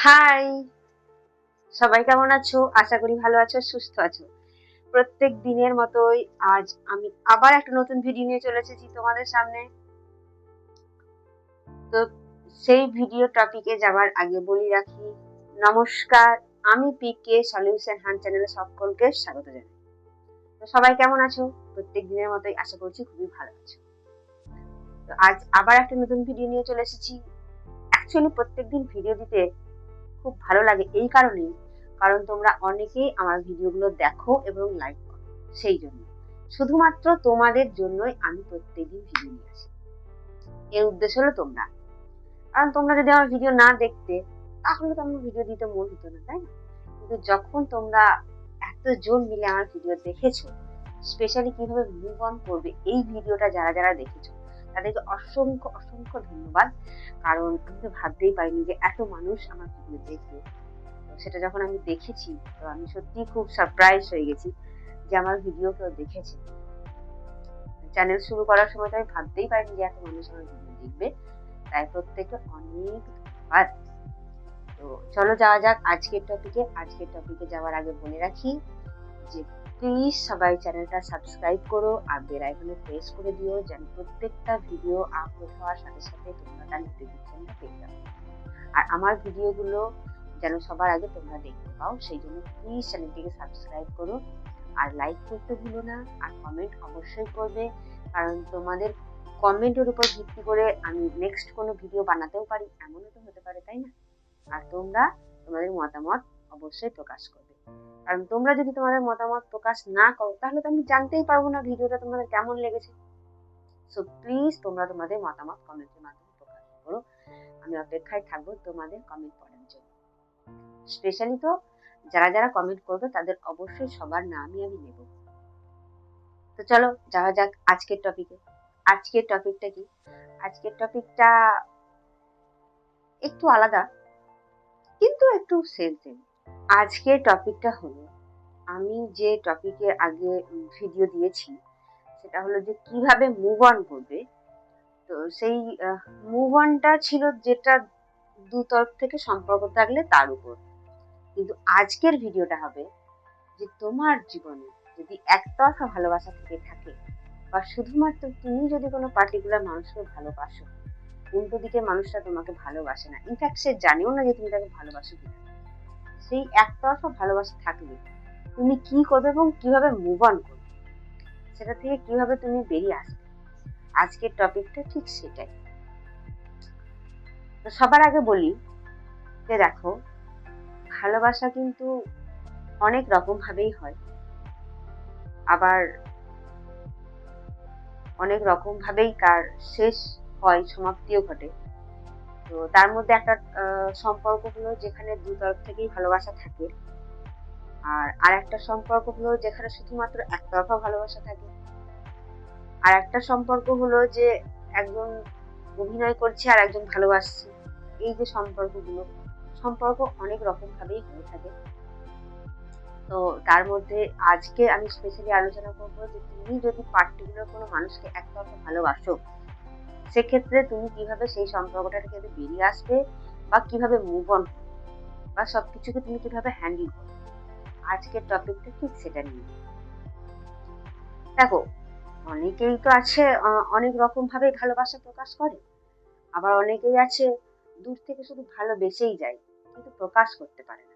High, সবাই কেমন আছো? আশা করি ভালো আছো, সুস্থ আছো। প্রত্যেক দিনের মতোই আজ আমি আবার একটা নতুন ভিডিও নিয়ে চলে এসেছি তোমাদের সামনে। তো সেই ভিডিও টপিকে যাওয়ার আগে বলি রাখি, নমস্কার, আমি পিকে সলিউশন হান্ট চ্যানেলে সকলকে স্বাগত জানাই। তো সবাই কেমন আছো? প্রত্যেক দিনের মতোই আশা করছি খুবই ভালো আছো। তো আজ আবার একটা নতুন ভিডিও নিয়ে চলে এসেছি। অ্যাকচুয়ালি প্রত্যেকদিন ভিডিও দিতে খুব ভালো লাগে এই কারণেই, কারণ তোমরা অনেকেই আমার ভিডিওগুলো দেখো এবং লাইক করো। সেই জন্য শুধুমাত্র তোমাদের জন্যই আমি প্রত্যেকদিন ভিডিও নিয়ে আসি। এর উদ্দেশ্য হলো তোমরা, কারণ তোমরা যদি আমার ভিডিও না দেখতে তাহলে তো আমার ভিডিও দিতে মন হতো না, তাই না? কিন্তু যখন তোমরা এতজন মিলে আমার ভিডিও দেখেছো, স্পেশালি কিভাবে মুভ অন করবে এই ভিডিওটা যারা যারা দেখেছো তাদেরকে অসংখ্য অসংখ্য ধন্যবাদ। কারণ আমি তো ভাবতেই পারিনি যে এত মানুষ আমার ভিডিও দেখবে। সেটা যখন আমি দেখেছি তো আমি সত্যিই খুব সারপ্রাইজ হয়ে গেছি যে আমার ভিডিও কেউ দেখেছে। চ্যানেল শুরু করার সময় তো আমি ভাবতেই পারিনি যে এত মানুষ আমার ভিডিও দেখবে। তাই প্রত্যেককে অনেক ধন্যবাদ। তো চলো যাওয়া যাক আজকের টপিকে। আজকের টপিকে যাওয়ার আগে বলে রাখি যে প্লিজ সবাই চ্যানেলটা সাবস্ক্রাইব করো আর বেল আইকনে প্রেস করে দিও, যেন প্রত্যেকটা ভিডিও আপলোড হওয়ার সাথে সাথে তোমরা তার নোটিফিকেশনটা পেয়ে যাবে। আর আমার ভিডিওগুলো যেন সবার আগে তোমরা দেখতে পাও, সেই জন্য প্লিজ চ্যানেলটিকে সাবস্ক্রাইব করো আর লাইক করতে ভুলো না, আর কমেন্ট অবশ্যই করবে, কারণ তোমাদের কমেন্টের উপর ভিত্তি করে আমি নেক্সট কোনো ভিডিও বানাতেও পারি, এমনও তো হতে পারে, তাই না? আর তোমরা তোমাদের মতামত অবশ্যই প্রকাশ করবে, কারণ তোমরা যদি তোমাদের মতামত প্রকাশ না করো তাহলে তো আমি জানতেই পারবো না ভিডিওটা তোমাদের কেমন লেগেছে। সো প্লিজ তোমরা তোমাদের মতামত কমেন্টের মাধ্যমে প্রকাশ করো। আমি অপেক্ষায় থাকবো তোমাদের কমেন্ট পড়ার জন্য। স্পেশালি তো যারা যারা কমেন্ট করবে তাদের অবশ্যই সবার নামই আমি নেব। তো চলো যাওয়া যাক আজকের টপিকে। আজকের টপিকটা কি? আজকের টপিকটা একটু আলাদা, কিন্তু একটু সেম সেম। আজকের টপিকটা হলো, আমি যে টপিকের আগে ভিডিও দিয়েছি সেটা হলো যে কিভাবে মুভ অন করবে। তো সেই মুভ অনটা ছিল যেটা দু তরফ থেকে সম্পর্ক থাকলে তার উপর। কিন্তু আজকের ভিডিওটা হবে যে তোমার জীবনে যদি একতরফা ভালোবাসা থেকে থাকে, বা শুধুমাত্র তুমি যদি কোনো পার্টিকুলার মানুষকে ভালোবাসো, উল্টো দিকে মানুষটা তোমাকে ভালোবাসে না, ইনফ্যাক্ট সে জানেও না যে তুমি তাকে ভালোবাসো কিনা, সেই একতরফা ভালোবাসা থাকলে তুমি কি করবে এবং কিভাবে মুভ অন করবে, সেটা থেকে কিভাবে তুমি বেরিয়ে আসবে, আজকের টপিকটা ঠিক সেটাই। তো সবার আগে বলি যে দেখো, ভালোবাসা কিন্তু অনেক রকম ভাবেই হয়, আবার অনেক রকম ভাবেই তার শেষ হয়, সমাপ্তিও ঘটে। তো তার মধ্যে একটা সম্পর্ক হলো যেখানে দু তরফ থেকেই ভালোবাসা থাকে, আর আরেকটা সম্পর্ক হলো যেখানে শুধুমাত্র একতরফা ভালোবাসা থাকে। আর একটা সম্পর্ক হলো যে একজন অভিনয় করছে আর একজন ভালোবাসছে। এই যে সম্পর্কগুলো, সম্পর্ক অনেক রকম ভাবেই হয়ে থাকে। তো তার মধ্যে আজকে আমি স্পেশালি আলোচনা করবো যে তুমি যদি পার্টিকুলার কোনো মানুষকে একতরফা ভালোবাসো, সেক্ষেত্রে তুমি কিভাবে সেই সম্পর্কটা থেকে বেরিয়ে আসবে, বা কিভাবে মুভ অন, বা সবকিছুকে তুমি কিভাবে হ্যান্ডেল করবে। আজকের টপিকটা ঠিক সেটা নিয়ে। দেখো, অনেকেই তো আছে অনেক রকম ভাবে ভালোবাসা প্রকাশ করে, আবার অনেকেই আছে দূর থেকে শুধু ভালোবেসেই যায় কিন্তু প্রকাশ করতে পারে না।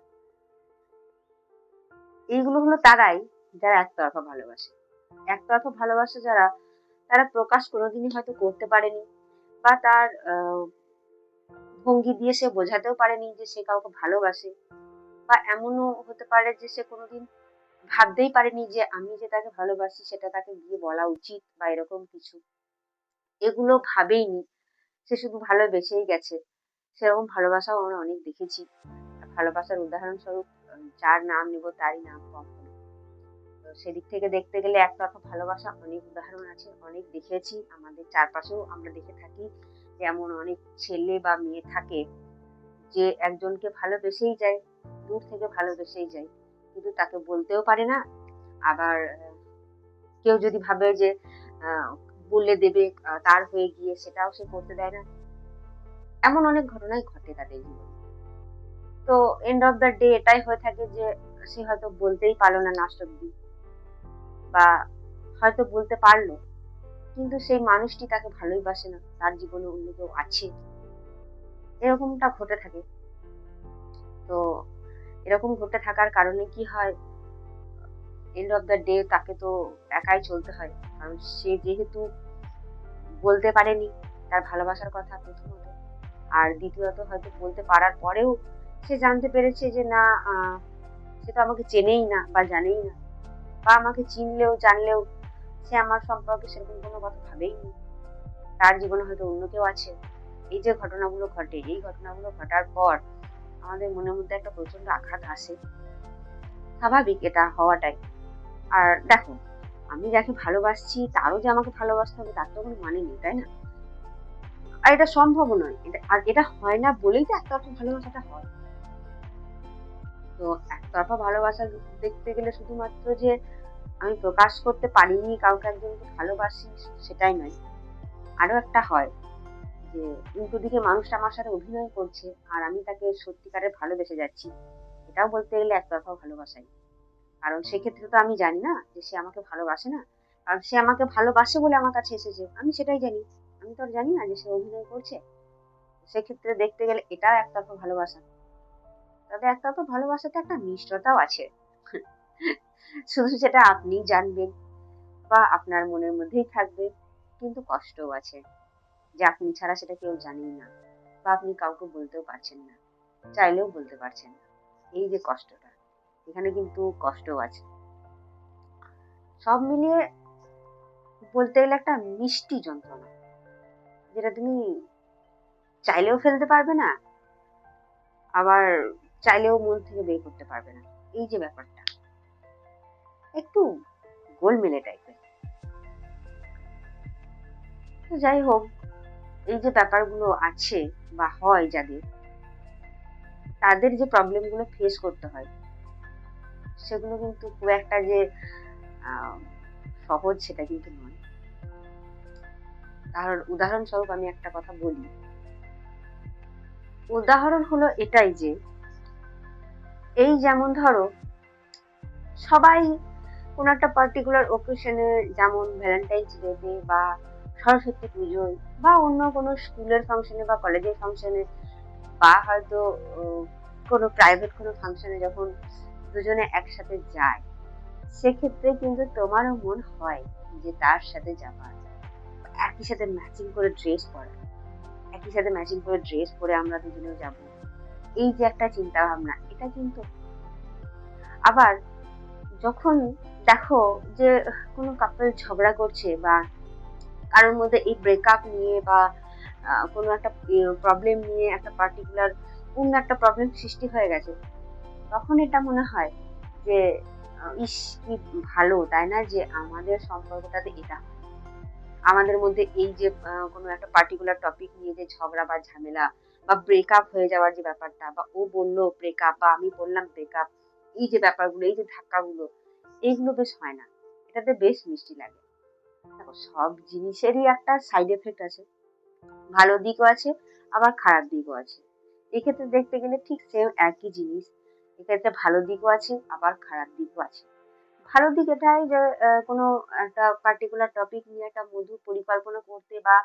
এইগুলো হলো তারাই যারা একতরফা ভালোবাসে। একতরফা ভালোবাসা যারা, তারা প্রকাশ কোনোদিনই হয়তো করতে পারেনি, বা তার ভঙ্গি দিয়ে সে বোঝাতেও পারেনি যে সে কাউকে ভালোবাসে, বা এমনও হতে পারে যে সে কোনোদিন ভাবতেই পারেনি যে আমি যে তাকে ভালোবাসি সেটা তাকে গিয়ে বলা উচিত বা এরকম কিছু, এগুলো ভাবেইনি। সে শুধু ভালোবেসেই গেছে। সেরকম ভালোবাসাও আমরা অনেক দেখেছি। ভালোবাসার উদাহরণস্বরূপ যার নাম নেব তারই নাম কম হবে। তো সেদিক থেকে দেখতে গেলে একতরফা ভালোবাসা অনেক উদাহরণ আছে, অনেক দেখেছি, আমাদের চারপাশেও আমরা দেখে থাকি। যেমন অনেক ছেলে বা মেয়ে থাকে যে একজনকে ভালোবেসেই যায়, দূর থেকে ভালোবেসেই যায়, কিন্তু তাকে বলতেও পারে না। আবার কেউ যদি ভাবে যে বলে দেবে তার হয়ে গিয়ে, সেটাও সে করতে দেয় না। এমন অনেক ঘটনাই ঘটে তাদের জীবনে। তো তো এন্ড অফ দ্য ডে এটাই হয়ে থাকে যে সে হয়তো বলতেই পারলো না লাস্ট অব্দি, বা হয়তো বলতে পারলো কিন্তু সেই মানুষটি তাকে ভালোই বাসে না, তার জীবনে অন্য কেউ আছে, এরকমটা ঘটে থাকে। তো এরকম ঘটে থাকার কারণে কি হয়, এন্ড অফ দ্য ডে তাকে তো একাই চলতে হয়, কারণ সে যেহেতু বলতে পারেনি তার ভালোবাসার কথা প্রথমত, আর দ্বিতীয়ত হয়তো বলতে পারার পরেও সে জানতে পেরেছে যে না, সে তো আমাকে চেনেই না বা জানেই না, বা আমাকে চিনলেও জানলেও সে আমার সম্পর্কে সেরকম কোনো কথা ভাবেইনি, তার জীবনে হয়তো অন্য কেউ আছে। এই যে ঘটনাগুলো ঘটে, এই ঘটনাগুলো ঘটার পর আমাদের মনের মধ্যে একটা প্রচন্ড আঘাত আসে, স্বাভাবিক এটা হওয়াটাই। আর দেখো, আমি যাকে ভালোবাসছি তারও যে আমাকে ভালোবাসতে হবে তার তো কোনো মানে নেই, তাই না? আর এটা সম্ভবও নয়, আর এটা হয় না বলেই তো একতরফা ভালোবাসাটা হয়। তো একতরফা ভালোবাসা দেখতে গেলে শুধুমাত্র যে আমি প্রকাশ করতে পারিনি কাউকে একজনকে ভালোবাসি সেটাই নয়, আরো একটা হয় যে উল্টো দিকে মানুষটা আমার সাথে অভিনয় করছে আর আমি তাকে সত্যিকারের ভালোবেসে যাচ্ছি, এটাও বলতে গেলে একতরফা ভালোবাসাই। কারণ সেক্ষেত্রে তো আমি জানি না যে সে আমাকে ভালোবাসে না, কারণ সে আমাকে ভালোবাসে বলে আমার কাছে এসেছে, আমি সেটাই জানি, আমি তো আর জানি না যে সে অভিনয় করছে। সেক্ষেত্রে দেখতে গেলে এটা একতরফা ভালোবাসা। তবে একতরফা ভালোবাসাতে একটা মিষ্টতাও আছে, শুধু সেটা আপনিই জানবেন বা আপনার মনের মধ্যেই থাকবে, কিন্তু কষ্টও আছে যে আপনি ছাড়া সেটা কেউ জানেই না, বা আপনি কাউকে বলতেও পারছেন না, চাইলেও বলতে পারছেন না। এই যে কষ্টটা, এখানে কিন্তু কষ্টও আছে। সব মিলিয়ে বলতে গেলে একটা মিষ্টি যন্ত্রণা, যেটা তুমি চাইলেও ফেলতে পারবে না, আবার চাইলেও মন থেকে বের করতে পারবে না। এই যে ব্যাপারটা একটু গোলমেলে টাইপের। তো যাই হোক, এই যে ব্যাপারগুলো আছে বা হয় যাদের, তাদের যে প্রবলেমগুলো ফেস করতে হয় সেগুলো কিন্তু খুব একটা যে সহজ সেটা কিন্তু নয়। তার উদাহরণস্বরূপ আমি একটা কথা বলি, উদাহরণ হলো এটাই যে এই যেমন ধরো সবাই কোন একটা পার্টিকুলার ওকেশনে, যেমন ভ্যালেন্টাইন্স ডেতে বা সরস্বতী পুজোয় বা অন্য কোনো স্কুলের ফাংশনে বা কলেজের ফাংশনে বা হয়তো কোনো প্রাইভেট কোনো ফাংশনে যখন দুজনে একসাথে যায়, সেক্ষেত্রে কিন্তু তোমারও মন হয় যে তার সাথে যাবার, একই সাথে ম্যাচিং করে ড্রেস পরা, একই সাথে ম্যাচিং করে ড্রেস পরে আমরা দুজনেও যাব, এই যে একটা চিন্তা ভাবনা, এটা কিন্তু। আবার যখন দেখো যে কোনো কাপল ঝগড়া করছে বা কারোর মধ্যে এই ব্রেকআপ নিয়ে বা কোনো একটা প্রবলেম নিয়ে একটা পার্টিকুলার অন্য একটা প্রবলেম সৃষ্টি হয়ে গেছে, তখন এটা মনে হয় যে ইস কি ভালো, তাই না, যে আমাদের সম্পর্কটাতে এটা আমাদের মধ্যে এই যে কোনো একটা পার্টিকুলার টপিক নিয়ে যে ঝগড়া বা ঝামেলা বা ব্রেকআপ হয়ে যাওয়ার যে ব্যাপারটা, বা ও বললো ব্রেকআপ বা আমি বললাম ব্রেকআপ, এই যে ব্যাপারগুলো, এই যে ধাক্কাগুলো, এইগুলো বেশ হয় না, এটাতে বেশ মিষ্টি লাগে। দেখো, সব জিনিসেরই একটা সাইড এফেক্ট আছে, ভালো দিকও আছে আবার খারাপ দিকও আছে। এক্ষেত্রে দেখতে গেলে ঠিক সেম একই জিনিস, এক্ষেত্রে ভালো দিকও আছে আবার খারাপ দিকও আছে। ভালো দিক এটাই যে কোনো একটা পার্টিকুলার টপিক নিয়ে একটা মধুর পরিকল্পনা করতে বা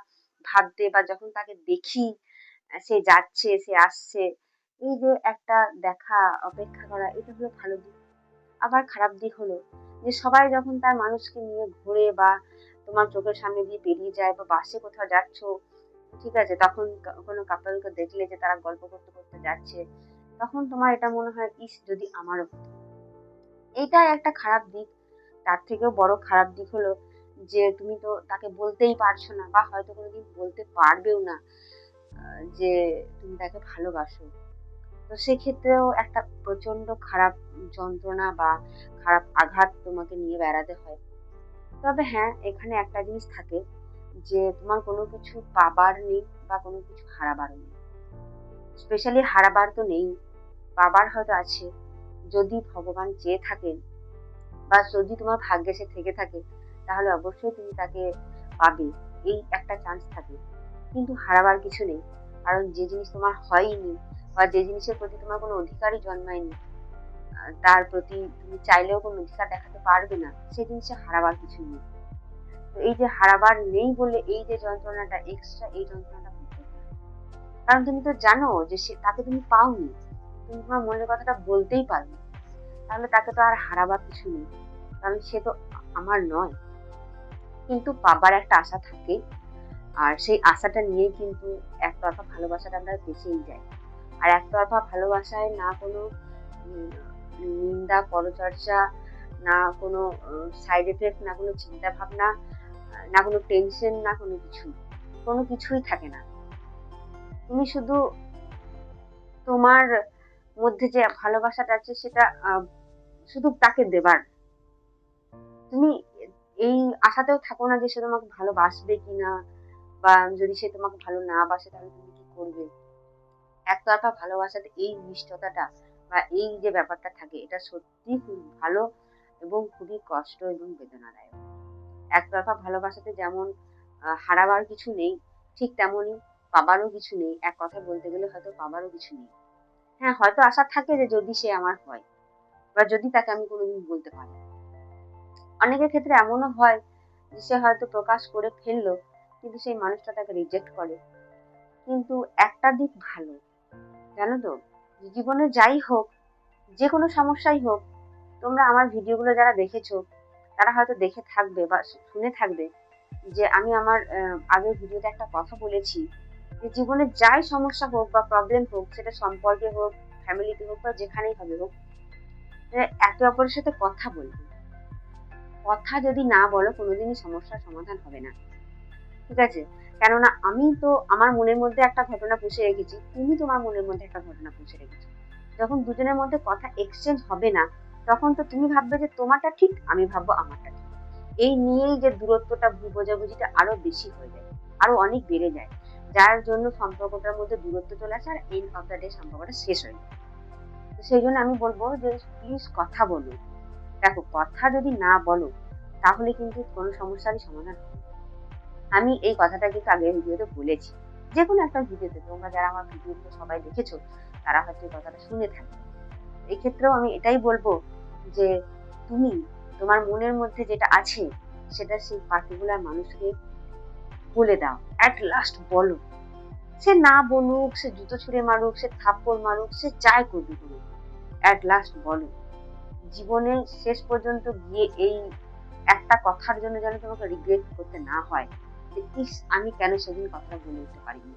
ভাবতে, বা যখন তাকে দেখি সে যাচ্ছে সে আসছে, এই যে একটা দেখা অপেক্ষা করা, এটা হলো ভালো দিক। আবার খারাপ দিক হলো যে সবাই যখন তার মানুষকে নিয়ে ঘুরে বা তোমার চোখের সামনে দিয়ে পেরিয়ে যায়, বা বাসে কোথাও যাচ্ছ, ঠিক আছে, তখন কোনো কাপলকে দেখলে যে তারা গল্প করতে করতে যাচ্ছে, তখন তোমার এটা মনে হয় ইস যদি আমারও হতো। এইটাই একটা খারাপ দিক। তার থেকেও বড় খারাপ দিক হলো যে তুমি তো তাকে বলতেই পারছো না, বা হয়তো কোনোদিন বলতে পারবেও না যে তুমি তাকে ভালোবাসো। তো সেক্ষেত্রেও একটা প্রচন্ড খারাপ যন্ত্রণা বা খারাপ আঘাত তোমাকে নিয়ে বেড়াতে হয়। তবে হ্যাঁ, এখানে একটা জিনিস থাকে যে তোমার কোনো কিছু পাবার নেই বা কোনো কিছু হারাবারও নেই। স্পেশালি হারাবার তো নেই, পাবার হয়তো আছে, যদি ভগবান চেয়ে থাকেন বা যদি তোমার ভাগ্যে সে থেকে থাকে, তাহলে অবশ্যই তুমি তাকে পাবে, এই একটা চান্স থাকে। কিন্তু হারাবার কিছু নেই, কারণ যে জিনিস তোমার হয়নি বা যে জিনিসের প্রতি তোমার কোনো অধিকারই জন্মায়নি, তার প্রতি তুমি চাইলেও কোনো অধিকার দেখাতে পারবে না, সেই জিনিসে হারাবার কিছু নেই। তো এই যে হারাবার নেই বলে এই যে যন্ত্রণাটা এক্সট্রা, এই যন্ত্রণাটা করতে হবে। কারণ তুমি তো জানো যে তাকে তুমি পাওনি, তুমি তোমার মনের কথাটা বলতেই পারবে, তাহলে তাকে তো আর হারাবার কিছু নেই, কারণ সে তো আমার নয়। কিন্তু পাবার একটা আশা থাকে, আর সেই আশাটা নিয়েই কিন্তু একতরফা ভালোবাসাটা আমরা বেঁচেই যাই। আর একতরফা ভালোবাসায় না কোনো নিন্দা পরচর্চা, না কোনো সাইড এফেক্ট, না কোনো চিন্তা ভাবনা, না কোনো টেনশন, না কোনো কিছুই থাকে না। তুমি শুধু তোমার মধ্যে যে ভালোবাসাটা আছে সেটা শুধু তাকে দেবার। তুমি এই আশাতেও থাকো না যে সে তোমাকে ভালোবাসবে কিনা, বা যদি সে তোমাকে ভালো না বাসে তাহলে তুমি কি করবে। একতরফা ভালোবাসাতে এই নিষ্ঠতাটা বা এই যে ব্যাপারটা থাকে, এটা সত্যি খুব ভালো এবং খুবই কষ্ট এবং বেদনাদায়ক। একতরফা ভালোবাসাতে যেমন হারাবার কিছু নেই, ঠিক তেমনই পাবারও কিছু নেই। এক কথা বলতে গেলে হয়তো পাবারও কিছু নেই। হ্যাঁ, হয়তো আশা থাকে যে যদি সে আমার হয়, বা যদি তাকে আমি কোনোদিন বলতে পারি। অনেকের ক্ষেত্রে এমনও হয় যে সে হয়তো প্রকাশ করে ফেললো, কিন্তু সেই মানুষটা তাকে রিজেক্ট করে। কিন্তু একটা দিক ভালো, জানো তো, জীবনে যাই হোক, যে কোনো সমস্যাই হোক, তোমরা আমার ভিডিওগুলো যারা দেখেছো তারা হয়তো দেখে থাকবে বা শুনে থাকবে যে আমি আমার আগের ভিডিওতে একটা কথা বলেছি যে জীবনে যাই সমস্যা হোক বা প্রবলেম হোক, সেটা সম্পর্কে হোক, ফ্যামিলিতে হোক, বা যেখানেই হবে হোক, একে অপরের সাথে কথা বলবে। কথা যদি না বলো কোনোদিনই সমস্যার সমাধান হবে না, ঠিক আছে? কেননা আমি তো আমার মনের মধ্যে একটা ঘটনা পুষে রেখেছি, তুমি তোমার মনের মধ্যে একটা ঘটনা পুষে রেখেছো। যখন দুজনের মধ্যে কথা এক্সচেঞ্জ হবে না, তখন তো তুমি ভাববে যে তোমারটা ঠিক, আমি ভাববো আমারটা ঠিক। এই নিয়েই যে দূরত্বটা, ভুল বোঝাবুঝিটা আরো বেশি হয়ে যায়, আরো অনেক বেড়ে যায়, যার জন্য সম্পর্কটার মধ্যে দূরত্ব চলে আসে আর এন্ড অফ দ্য ডে সম্পর্কটা শেষ হয়ে যায়। তো সেই জন্য আমি বলবো যে প্লিজ কথা বলো। দেখো, কথা যদি না বলো তাহলে কিন্তু কোনো সমস্যারই সমাধান হবে না। আমি এই কথাটা কিন্তু আগের ভিডিওতে বলেছি, যে কোনো একটা ভিডিওতে। তোমরা যারা আমার ভিডিওগুলো সবাই দেখেছো তারা হয়তো এই কথাটা শুনে থাকবে। এক্ষেত্রেও আমি এটাই বলবো যে তুমি তোমার মনের মধ্যে যেটা আছে সেটা সেই পার্টিকুলার মানুষকে বলে দাও, অ্যাট লাস্ট বলো। সে না বলুক, সে জুতো ছুঁড়ে মারুক, সে থাপ্পড় মারুক, সে যাই করবে করুক, অ্যাট লাস্ট বলো। জীবনে শেষ পর্যন্ত গিয়ে এই একটা কথার জন্য যেন তোমাকে রিগ্রেট করতে না হয় যে ইস আমি কেন সেদিন কথাটা বলে উঠতে পারিনি,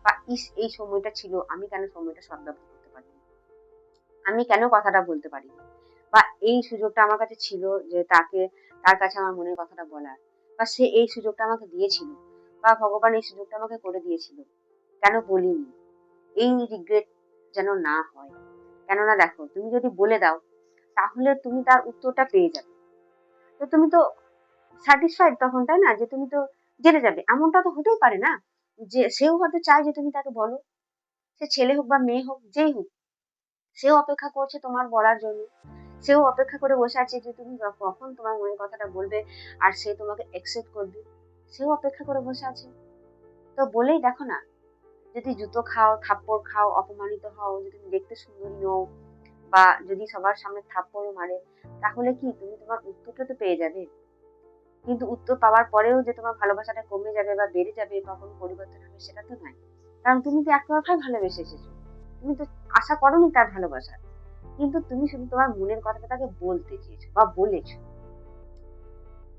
বা ইস এই সময়টা ছিল আমি কেন সময়টা সদ্ব্যবহার করতে পারিনি, আমি কেন কথাটা বলতে পারিনি, বা এই সুযোগটা আমার কাছে ছিল যে তার কাছে আমার মনের কথাটা বলার, বা সে এই সুযোগটা আমাকে দিয়েছিল, বা ভগবান এই সুযোগটা আমাকে করে দিয়েছিল, কেন বলিনি। এই রিগ্রেট যেন না হয়। কেননা দেখো, তুমি যদি বলে দাও তাহলে তুমি তার উত্তরটা পেয়ে যাবে। তো তুমি তো স্যাটিসফাইড তখন, তাই না? যে তুমি তো জেনে যাবে। এমনটা তো হতেই পারে না যে সেও হয়তো চায় যে তুমি তাকে বলো। সে ছেলে হোক বা মেয়ে হোক, যেই হোক, সেও অপেক্ষা করছে তোমার বলার জন্য। সেও অপেক্ষা করে বসে আছে যে তুমি কখন তোমার মনের কথাটা বলবে আর সে তোমাকে অ্যাকসেপ্ট করবে। সেও অপেক্ষা করে বসে আছে। তো বলেই দেখো না, যদি জুতো খাও, থাপ্পড় খাও, অপমানিত হও, যদি তুমি দেখতে সুন্দরী নও, বা যদি সবার সামনে থাপ্পড়ও মারে, তাহলে কি তুমি তোমার উত্তরটা তো পেয়ে যাবে। কিন্তু উত্তর পাওয়ার পরেও যে তোমার ভালোবাসাটা কমে যাবে বা বেড়ে যাবে বা কোনো পরিবর্তন হবে, সেটা তো নয়। কারণ তুমি তো একতরফাই ভালোবেসে এসেছো, তুমি তো আশা করোনি তার ভালোবাসা, কিন্তু তুমি শুধু তোমার মনের কথাটা তাকে বলতে চেয়েছো বা বলেছো।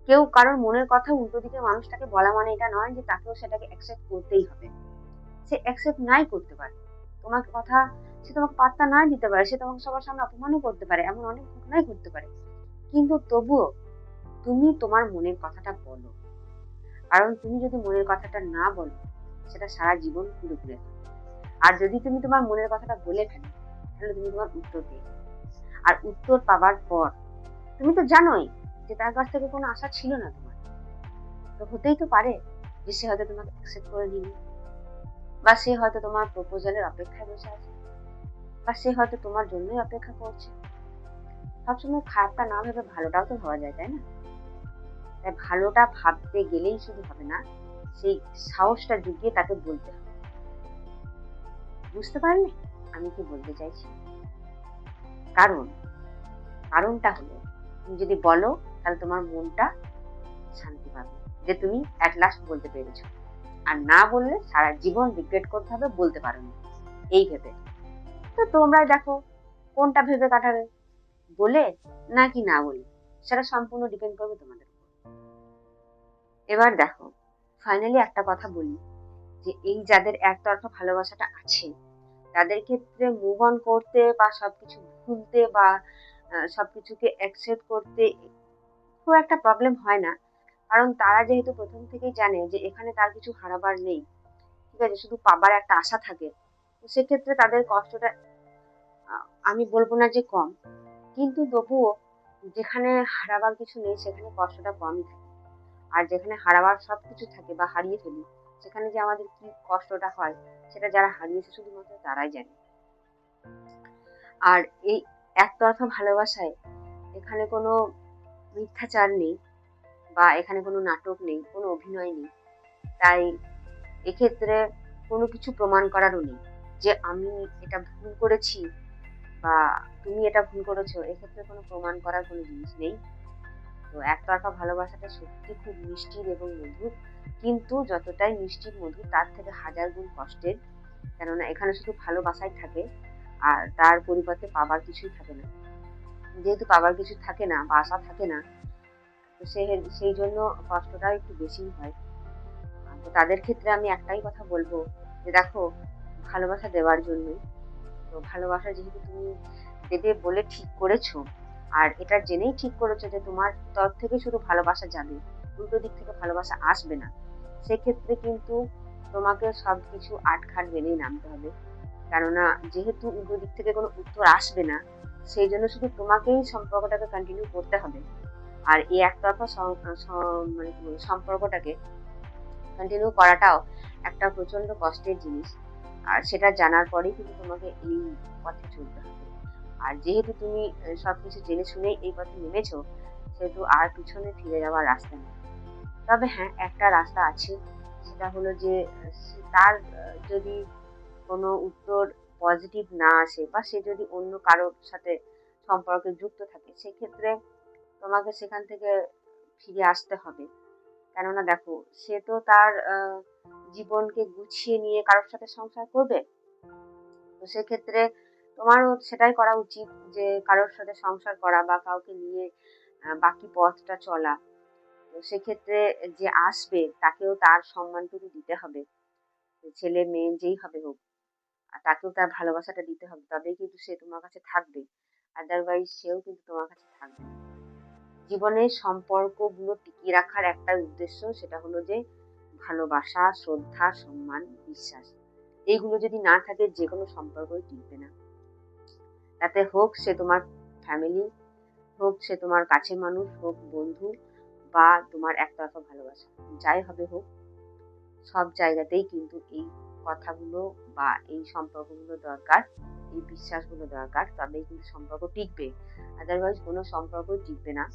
কেউ কারোর মনের কথা উল্টো দিকে মানুষটাকে বলা মানে এটা নয় যে তাকেও সেটাকে অ্যাকসেপ্ট করতেই হবে। সে অ্যাকসেপ্ট নাই করতে পারে তোমার কথা, সে তোমাকে পাত্তা নাই দিতে পারে, সে তোমাকে সবার সামনে অপমানও করতে পারে, এমন অনেক ঘটনাই ঘটতে পারে। কিন্তু তবুও তুমি তোমার মনের কথাটা বলো। কারণ তুমি যদি মনের কথাটা না বলো, সেটা সারা জীবন ঘুরে ঘুরে থাকবে। আর যদি তুমি তোমার মনের কথাটা বলে ফেলো, তাহলে তুমি তোমার উত্তর পেয়ে যাবে। আর উত্তর পাবার পর তুমি তো জানোই যে তার কাছ থেকে কোনো আশা ছিল না তোমার। তো হতেই তো পারে যে সে হয়তো তোমাকে অ্যাকসেপ্ট করে নিল, বা সে হয়তো তোমার প্রপোজালের অপেক্ষায় বসে আছে, বা সে হয়তো তোমার জন্যই অপেক্ষা করছে। সবসময় খারাপটা না ভেবে ভালোটাও তো ভাবা যায়, তাই না? তাই ভালোটা ভাবতে গেলেই শুধু হবে না, সেই সাহসটা জুগিয়ে তাকে বলতে হবে। বুঝতে পারলে? আমি কি বলতে চাইছি? কারণটা হলো, তুমি যদি বলো তাহলে তোমার মনটা শান্তি পাবে যে তুমি অ্যাট লাস্ট বলতে পেরেছো। আর না বললে সারা জীবন রিগ্রেট করতে হবে বলতে পারোনি এই ভেবে। তো তোমরা দেখো কোনটা ভেবে কাটাবে, বলে নাকি না বলে, সেটা সম্পূর্ণ ডিপেন্ড করবে তোমাদের উপর। এবার দেখো, ফাইনালি একটা কথা বলি, যে এই যাদের একতরফা ভালোবাসাটা আছে তাদের ক্ষেত্রে মুভ অন করতে বা সবকিছু ভুলতে বা সবকিছুকে অ্যাকসেপ্ট করতে খুব একটা প্রবলেম হয় না। কারণ তারা যেহেতু প্রথম থেকেই জানে যে এখানে তার কিছু হারাবার নেই, ঠিক আছে, শুধু পাবার একটা আশা থাকে। তো সেক্ষেত্রে তাদের কষ্টটা আমি বলবো না যে কম, কিন্তু তবুও যেখানে হারাবার কিছু নেই সেখানে কষ্টটা কমই থাকে। আর যেখানে হারাবার সবকিছু থাকে বা হারিয়ে ফেলি, সেখানে যে আমাদের কি কষ্টটা হয় সেটা যারা হারিয়েছে শুধুমাত্র তারাই জানে। আর এই একতরফা ভালোবাসায় এখানে কোনো মিথ্যাচার নেই বা এখানে কোনো নাটক নেই, কোনো অভিনয় নেই। তাই এক্ষেত্রে কোনো কিছু প্রমাণ করারও নেই যে আমি এটা ভুল করেছি বা তুমি এটা ভুল করেছো, এক্ষেত্রে কোনো প্রমাণ করার কোনো জিনিস নেই। তো একতরফা ভালোবাসাটা সত্যি খুব মিষ্টির এবং মধুর, কিন্তু যতটাই মিষ্টির মধুর তার থেকে হাজার গুণ কষ্টের। কেননা এখানে শুধু ভালোবাসাই থাকে আর তার পরিবর্তে পাবার কিছুই থাকে না। যেহেতু পাবার কিছু থাকে না বা আশা থাকে না, তো সেই জন্য কষ্টটা একটু বেশিই হয়। তো তাদের ক্ষেত্রে আমি একটাই কথা বলবো, যে দেখো, ভালোবাসা দেওয়ার জন্যই তো, ভালোবাসা যেহেতু তুমি দেবে বলে ঠিক করেছো, আর এটা জেনেই ঠিক করেছো যে তোমার তরফ থেকে শুধু ভালোবাসা যাবে, উল্টো দিক থেকে ভালোবাসা আসবে না, সেক্ষেত্রে কিন্তু তোমাকে সবকিছু আটঘাট মেনেই নামতে হবে। কেননা যেহেতু উল্টো দিক থেকে কোনো উত্তর আসবে না, সেই জন্য শুধু তোমাকেই সম্পর্কটাকে কন্টিনিউ করতে হবে। আর এই একতরফা মানে কি বলবো, সম্পর্কটাকে কন্টিনিউ করাটাও একটা প্রচন্ড কষ্টের জিনিস। আর সেটা জানার পরেই কিন্তু তোমাকে এই পথে চলতে হবে। আর যেহেতু তুমি সবকিছু জেনে শুনেই এই পথে নেমেছো, সেহেতু আর পিছনে ফিরে যাওয়ার রাস্তা নেই। তবে হ্যাঁ, একটা রাস্তা আছে, সেটা হলো যে তার যদি কোনো উত্তর পজিটিভ না আসে বা সে যদি অন্য কারোর সাথে সম্পর্কে যুক্ত থাকে, সেক্ষেত্রে তোমাকে সেখান থেকে ফিরে আসতে হবে। কেননা দেখো, সে তো তার জীবনকে গুছিয়ে নিয়ে কারোর সাথে সংসার করবে। তো সেক্ষেত্রে তোমারও সেটাই করা উচিত, যে কারোর সাথে সংসার করা বা কাউকে নিয়ে বাকি পথটা চলা। তো সেক্ষেত্রে যে আসবে তাকেও তার সম্মানটুকু দিতে হবে, ছেলে মেয়ে যেই হবে হোক, আর তাকেও তার ভালোবাসাটা দিতে হবে, তবেই কিন্তু সে তোমার কাছে থাকবে। আদারওয়াইজ সেও কিন্তু তোমার কাছে থাকবে না। জীবনের সম্পর্কগুলো টিকিয়ে রাখার একটা উদ্দেশ্য, সেটা হলো যে ভালোবাসা, শ্রদ্ধা, সম্মান, বিশ্বাস। এইগুলো যদি না থাকে যে কোনো সম্পর্কই টিকবে না। তাতে হোক সে তোমার ফ্যামিলি, হোক সে তোমার কাছের মানুষ, হোক বন্ধু, বা তোমার একতরফা ভালোবাসা, যাই হবে হোক, সব জায়গাতেই কিন্তু এই কথাগুলো বা এই সম্পর্কগুলো দরকার, এই বিশ্বাসগুলো দরকার, তবেই কিন্তু সম্পর্ক টিকবে। আদারওয়াইজ কোনো সম্পর্কই টিকবে না।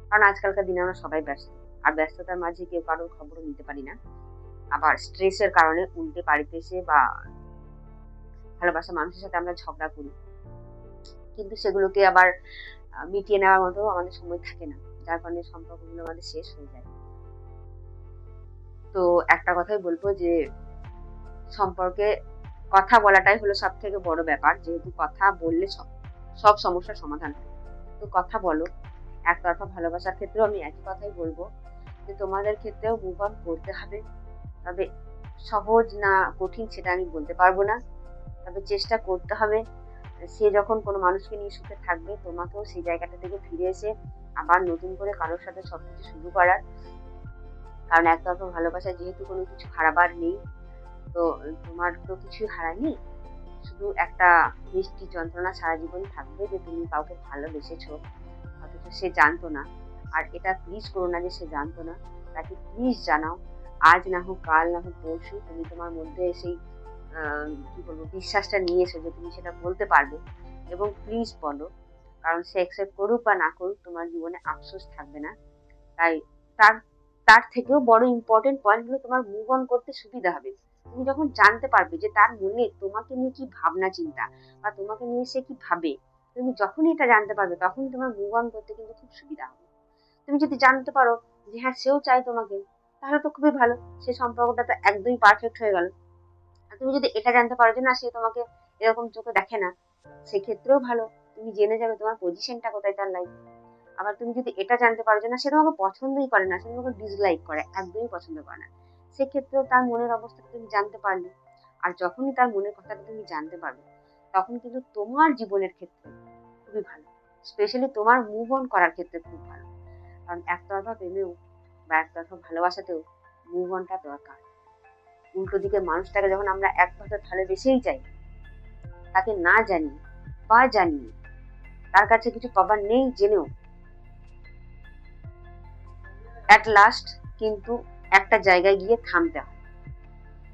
কারণ আজকালকার দিনে আমরা সবাই ব্যস্ত, আর ব্যস্ততার মাঝে কেউ কারোর খবরও নিতে পারি না। আবার স্ট্রেসের কারণে উল্টে বাড়িতে এসে বা ভালোবাসা মানুষের সাথে আমরা ঝগড়া করি, কিন্তু সেগুলোকে আবার মিটিয়ে নেওয়ার মতো আমাদের সময় থাকে না, যার কারণে সম্পর্কগুলো আমাদের শেষ হয়ে যায়। তো একটা কথাই বলবো, যে সম্পর্কে কথা বলাটাই হলো সব থেকে বড় ব্যাপার। যেহেতু কথা বললে সব সমস্যার সমাধান হয়, তো কথা বলো। একতরফা ভালোবাসার ক্ষেত্রেও আমি একই কথাই বলবো, যে তোমাদের ক্ষেত্রেও মুভ অন করতে হবে। তবে সহজ না কঠিন সেটা আমি বলতে পারবো না, তবে চেষ্টা করতে হবে। সে যখন কোনো মানুষকে নিয়ে সুখে থাকবে, তোমাকেও সেই জায়গাটা থেকে ফিরে এসে আবার নতুন করে কারোর সাথে সবকিছু শুরু করার। কারণ একতরফা ভালোবাসায় যেহেতু কোনো কিছু হারাবার নেই, তো তোমার তো কিছুই হারায়নি, শুধু একটা মিষ্টি যন্ত্রণা সারা জীবন থাকবে, যে তুমি কাউকে ভালোবেসেছো অথচ সে জানতো না। আর এটা প্লিজ করো না যে সে জানতো না, তাকে প্লিজ জানাও। আজ না হোক কাল, না হোক পরশু, তুমি তোমার মধ্যে সেই কি বলবো, বিশ্বাসটা নিয়ে এসো যে তুমি সেটা বলতে পারবে, এবং প্লিজ বলো। কারণ সে অ্যাকসেপ্ট করুক বা না করুক, তোমার জীবনে আফসোস থাকবে না। তাই তার তার থেকেও বড় ইম্পর্টেন্ট পয়েন্ট হলো তোমার মুভ অন করতে সুবিধা হবে। তুমি যখন জানতে পারবে যে তার মনে তোমাকে নিয়ে কি ভাবনা চিন্তা বা তোমাকে নিয়ে সে কি ভাবে, তুমি যখনই এটা জানতে পারবে তখন তোমার মুভ অন করতে কিন্তু খুব সুবিধা হবে। তুমি যদি জানতে পারো যে হ্যাঁ সেও চায় তোমাকে, তাহলে তো খুবই ভালো, সে সম্পর্কটা তো একদমই পারফেক্ট হয়ে গেল। আর তুমি যদি এটা জানতে পারো যে না সে তোমাকে এরকম চোখে দেখে না, সেক্ষেত্রেও ভালো, তুমি জেনে যাবে তোমার পজিশনটা কোথায় তার লাইফে। আবার তুমি যদি এটা জানতে পারো যে না সে তোমাকে পছন্দই করে না, সে তোমাকে ডিসলাইক করে, একদমই পছন্দ করে না, সেক্ষেত্রেও তার মনের অবস্থাটা তুমি জানতে পারলে। আর যখনই তার মনের কথাটা তুমি জানতে পারবে তখন কিন্তু তোমার জীবনের ক্ষেত্রে খুবই ভালো, স্পেশালি তোমার মুভ অন করার ক্ষেত্রে খুব ভালো। কারণ একতরফা প্রেমেও বা একতরফা ভালোবাসাতেও মুভ অনটা দরকার। উল্টো দিকে মানুষটাকে যখন আমরা একভাবে ভালোবেসেই যাই, তাকে না জানি বা জানিয়ে, তার কাছে কিছু পাবার নেই জেনেও, অ্যাট লাস্ট কিন্তু একটা জায়গায় গিয়ে থামতে হয়।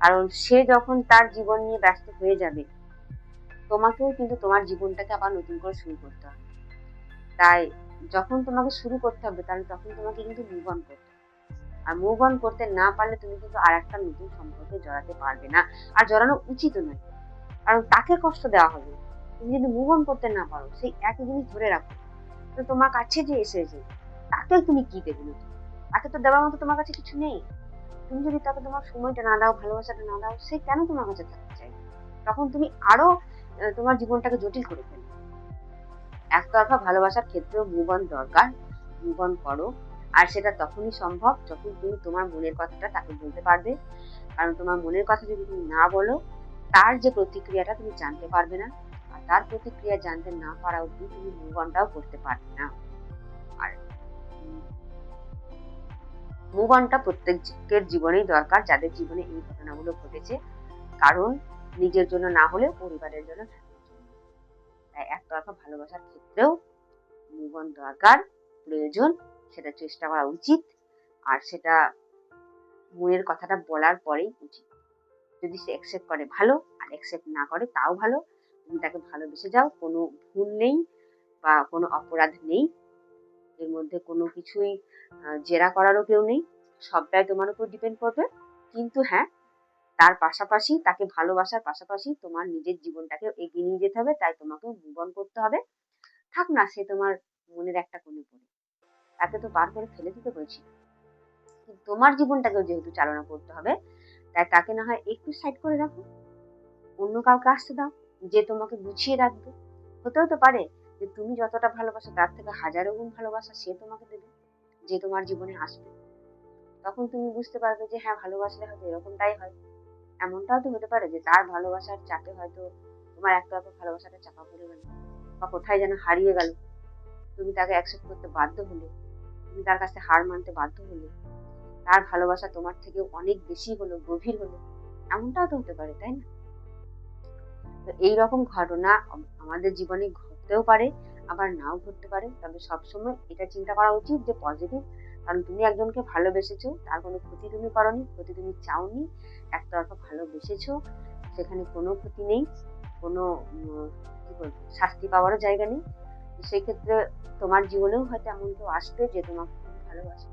কারণ সে যখন তার জীবন নিয়ে ব্যস্ত হয়ে যাবে, তোমাকেও কিন্তু তোমার জীবনটাকে আবার নতুন করে শুরু করতে হবে। তাই যখন তোমাকে শুরু করতে হবে তাহলে তখন তোমাকে কিন্তু মুভ অন করতে হবে। আর মুভ অন করতে না পারলে তুমি কিন্তু আর একটা নতুন সম্পর্কে জড়াতে পারবে না, আর জড়ানো উচিত নয়। কারণ তাকে কষ্ট দেওয়া হবে। তুমি যদি মুভ অন করতে না পারো, সেই একই জিনিস ধরে রাখো, তো তোমার কাছে যে এসেছে তাকে তুমি কি দেবে নতুন? তাকে তো দেওয়ার মতো তোমার কাছে কিছু নেই। তুমি যদি তাকে তোমার সময়টা না দাও, ভালোবাসাটা না দাও, সে কেন তোমার কাছে থাকতে চাইবে? তখন তুমি আরো তোমার জীবনটাকে জটিল করে ফেলবে। একতরফা ভালোবাসার ক্ষেত্রেও মুভ অন দরকার, মুভ অন করো। আর সেটা তখনই সম্ভব যখন তুমি তোমার মনের কথাটা তাকে বলতে পারবে। কারণ তোমার মনের কথা যদি তুমি না বলো, তার যে প্রতিক্রিয়াটা তুমি জানতে পারবে না, আর তার প্রতিক্রিয়া জানতে না পারা অব্দি তুমি মুভ অনটাও করতে পারবে না। আর মুভ অনটা প্রত্যেকের জীবনেই দরকার, যাদের জীবনে এই ঘটনাগুলো ঘটেছে। কারণ নিজের জন্য না হলেও পরিবারের জন্য, তাই একতরফা ভালোবাসার ক্ষেত্রেও মুভ অন দরকার, প্রয়োজন, সেটা চেষ্টা করা উচিত। আর সেটা মনের কথাটা বলার পরেই উচিত। যদি সে অ্যাকসেপ্ট করে ভালো, আর অ্যাকসেপ্ট না করে তাও ভালো। তুমি তাকে ভালোবেসে যাও, কোনো ভুল নেই বা কোনো অপরাধ নেই, এর মধ্যে কোনো কিছুই জেরা করারও কেউ নেই, সবটাই তোমার উপর ডিপেন্ড করবে। কিন্তু হ্যাঁ, তার পাশাপাশি, তাকে ভালোবাসার পাশাপাশি তোমার নিজের জীবনটাকে এগিয়ে নিয়ে যেতে হবে। তাই তোমাকে মুভ অন করতে হবে। থাক না সে তোমার মনের একটা কোণে পড়ে, তাকে তো বার করে ফেলে দিতে বলছি, তোমার জীবনটাকেও যেহেতু চালনা করতে হবে, তাই তাকে না হয় একটু সাইড করে রাখো, অন্য কাউকে আসতে দাও যে তোমাকে গুছিয়ে রাখবে। হতেও তো পারে যে তুমি যতটা ভালোবাসো তার থেকে হাজারো গুণ ভালোবাসা সে তোমাকে দেবে, যে তোমার জীবনে আসবে। তখন তুমি বুঝতে পারবে যে হ্যাঁ, ভালোবাসলে হয়তো এরকমটাই হয়। এমনটাও তো হতে পারে যে তার ভালোবাসার চাপে হয়তো তোমার একতরফা ভালোবাসাটা চাপা পড়ে গেল বা কোথায় যেন হারিয়ে গেল। তুমি তাকে অ্যাকসেপ্ট করতে বাধ্য হলে, তুমি তার কাছে হার মানতে বাধ্য হলে, তার ভালোবাসা তোমার থেকে অনেক বেশি হলো, গভীর হলো, এমনটাও তো হতে পারে, তাই না? তো এইরকম ঘটনা আমাদের জীবনে ঘটতেও পারে, আবার নাও ঘটতে পারে। তবে সবসময় এটা চিন্তা করা উচিত যে পজিটিভ। কারণ তুমি একজনকে ভালোবেসেছো, তার কোনো ক্ষতি তুমি করনি, ক্ষতি তুমি চাওনি, একতরফা ভালোবেসেছো, সেখানে কোনো ক্ষতি নেই, কোনো কি বলবো শাস্তি পাওয়ারও জায়গা নেই। সেক্ষেত্রে তোমার জীবনেও হয়তো এমন কেউ আসবে যে তোমাকে খুব ভালোবাসে,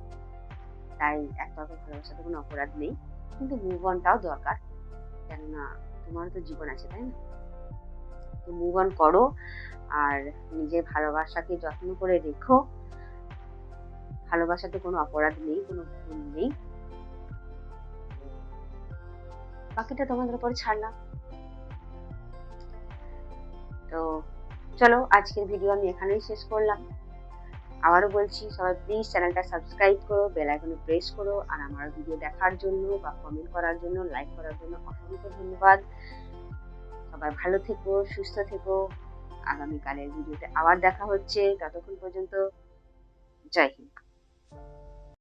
তাই একতরফা ভালোবাসাতে কোনো অপরাধ নেই। কিন্তু মুভ অনটাও দরকার, কেননা তোমারও তো জীবন আছে, তাই না? তো মুভ অন করো, আর নিজের ভালোবাসাকে যত্ন করে রেখো। ভালোবাসাতে কোনো অপরাধ নেই, কোনো ভুল নেই। বাকিটা তোমাদের উপরে ছাড়লাম। তো চলো, আজকের ভিডিও আমি এখানেই শেষ করলাম। আবারও বলছি, সবাই প্লিজ চ্যানেলটা সাবস্ক্রাইব করো, বেল আইকনে প্রেস করো। আর আমার ভিডিও দেখার জন্য বা কমেন্ট করার জন্য, লাইক করার জন্য অসংখ্য ধন্যবাদ। সবাই ভালো থেকো, সুস্থ থেকো। আগামীকালের ভিডিওতে আবার দেখা হচ্ছে। ততক্ষণ পর্যন্ত জয় হিন্দ।